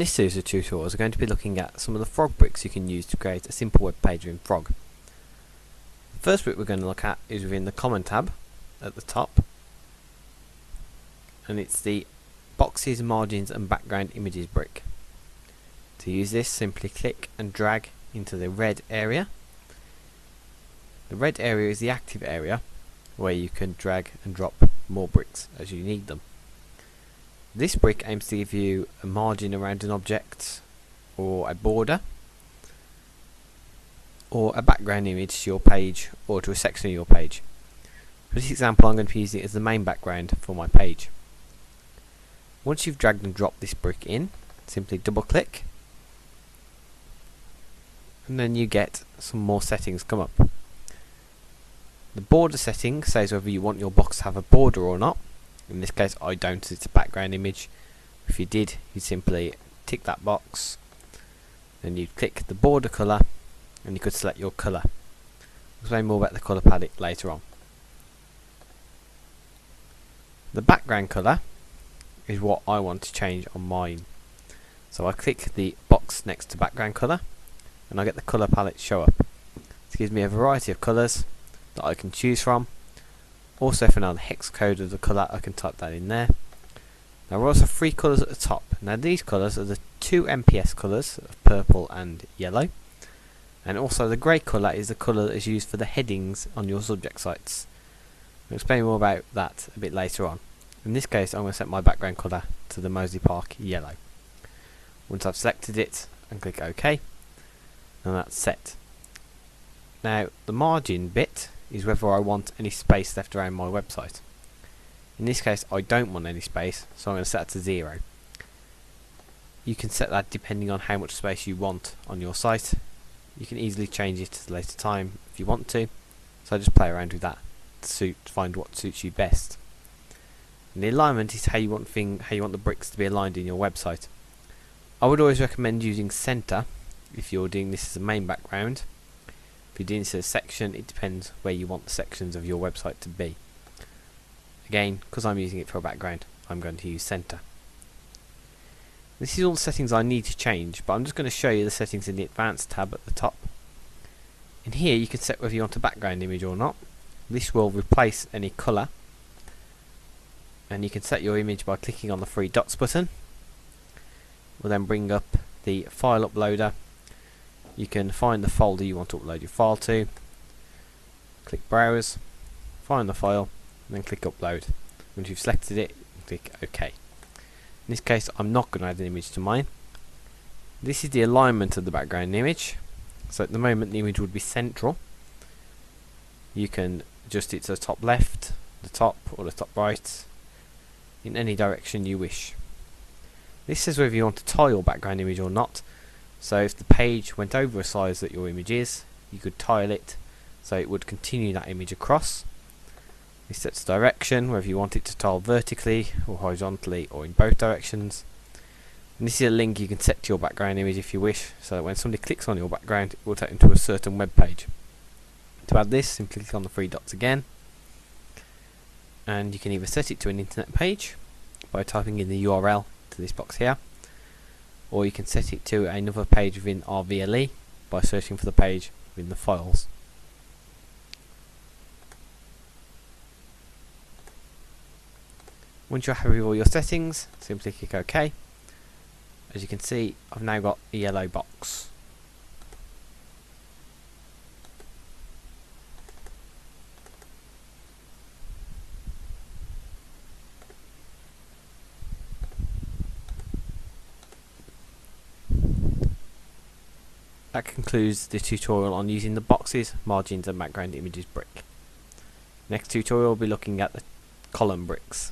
this series of tutorials we're going to be looking at some of the frog bricks you can use to create a simple web page in Frog. The first brick we're going to look at is within the Common tab at the top, and it's the Boxes, Margins and Background Images brick. To use this, simply click and drag into the red area. The red area is the active area where you can drag and drop more bricks as you need them. This brick aims to give you a margin around an object, or a border, or a background image to your page, or to a section of your page. For this example, I'm going to be using it as the main background for my page. Once you've dragged and dropped this brick in, simply double click, and then you get some more settings come up. The border setting says whether you want your box to have a border or not. In this case I don't, it's a background image. If you did, you'd simply tick that box, then you'd click the border colour, and you could select your colour. I'll explain more about the colour palette later on. The background colour is what I want to change on mine. So I click the box next to background colour, and I get the colour palette show up. This gives me a variety of colours that I can choose from. Also, if I know the hex code of the colour, I can type that in there. There are also 3 colours at the top. Now these colours are the 2 MPS colours of purple and yellow, and also the grey colour is the colour that is used for the headings on your subject sites. I'll explain more about that a bit later on. In this case, I'm going to set my background colour to the Moseley Park yellow. Once I've selected it, and click OK, and that's set. Now the margin bit is whether I want any space left around my website. In this case I don't want any space, so I'm going to set it to 0. You can set that depending on how much space you want on your site. You can easily change it at a later time if you want to, so just play around with that to find what suits you best. And the alignment is how you want the bricks to be aligned in your website. I would always recommend using center if you're doing this as a main background. If you're doing this as a section, it depends where you want the sections of your website to be. Again, because I'm using it for a background, I'm going to use center. This is all the settings I need to change, but I'm just going to show you the settings in the Advanced tab at the top. In here you can set whether you want a background image or not. This will replace any colour, and you can set your image by clicking on the 3 dots button. We'll then bring up the file uploader. You can find the folder you want to upload your file to, click browse, find the file, and then click upload. Once you've selected it, click OK. In this case I'm not going to add an image to mine. This is the alignment of the background image. So at the moment the image would be central. You can adjust it to the top left, the top, or the top right, in any direction you wish. This says whether you want to tile your background image or not. So if the page went over a size that your image is, you could tile it so it would continue that image across. This sets direction, whether you want it to tile vertically or horizontally or in both directions. And this is a link you can set to your background image if you wish, so that when somebody clicks on your background it will take them to a certain web page. To add this, simply click on the 3 dots again, and you can either set it to an internet page by typing in the URL to this box here, or you can set it to another page within RVLE by searching for the page within the files. Once you're happy with all your settings, simply click OK. As you can see, I've now got a yellow box. That concludes the tutorial on using the boxes, margins and background images brick. Next tutorial will be looking at the column bricks.